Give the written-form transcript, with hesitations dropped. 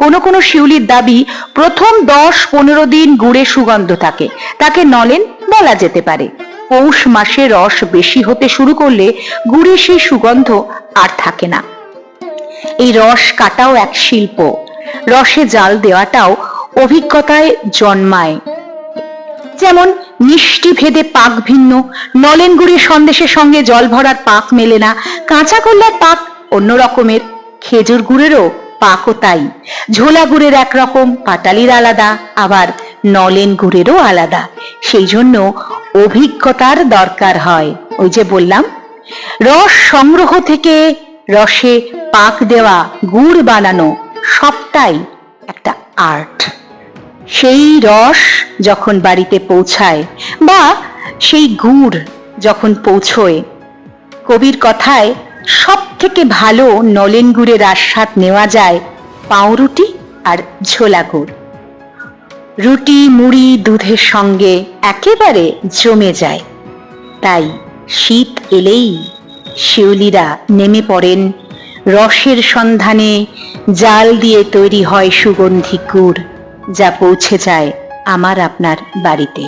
কোনো কোনো শিউলির দাবি প্রথম 10-15 দিন গুড়ে সুগন্ধ থাকে, তাকে নলেন বলা যেতে পারে। পৌষ মাসে রস বেশি হতে শুরু করলে গুড়ে সেই সুগন্ধ আর থাকে না। এই রস কাটাও এক শিল্প, রসে জাল দেওয়াটাও অভিজ্ঞতায় জন্মায়। যেমন মিষ্টি ভেদে পাক ভিন্ন, নলেন গুড়ের সন্দেশের সঙ্গে জল ভরার পাক মেলে না, কাঁচা গোল্লার পাক অন্য রকমের, খেজুর গুড়েরও পাকও তাই। ঝোলা গুড়ের একরকম, পাটালির আলাদা, আবার নলেন গুড়েরও আলাদা। সেই জন্য অভিজ্ঞতার দরকার হয়। ওই যে বললাম, রস সংগ্রহ থেকে রসে পাক দেওয়া, গুড় বানানো সবটাই একটা আর্ট। সেই রস যখন বাড়িতে পৌঁছায় বা সেই গুড় যখন পৌঁছয়, কবির কথায় সব থেকে ভালো নলেন গুড়ের আস্বাদ নেওয়া যায় পাউরুটি আর ঝোলা গুড়। রুটি মুড়ি দুধের সঙ্গে একেবারে জমে যায়। তাই শীত এলেই শিউলিরা নেমে পড়েন রসের সন্ধানে। জাল দিয়ে তৈরি হয় সুগন্ধি গুড়, যা পৌঁছে যায় আমার আপনার বাড়িতে।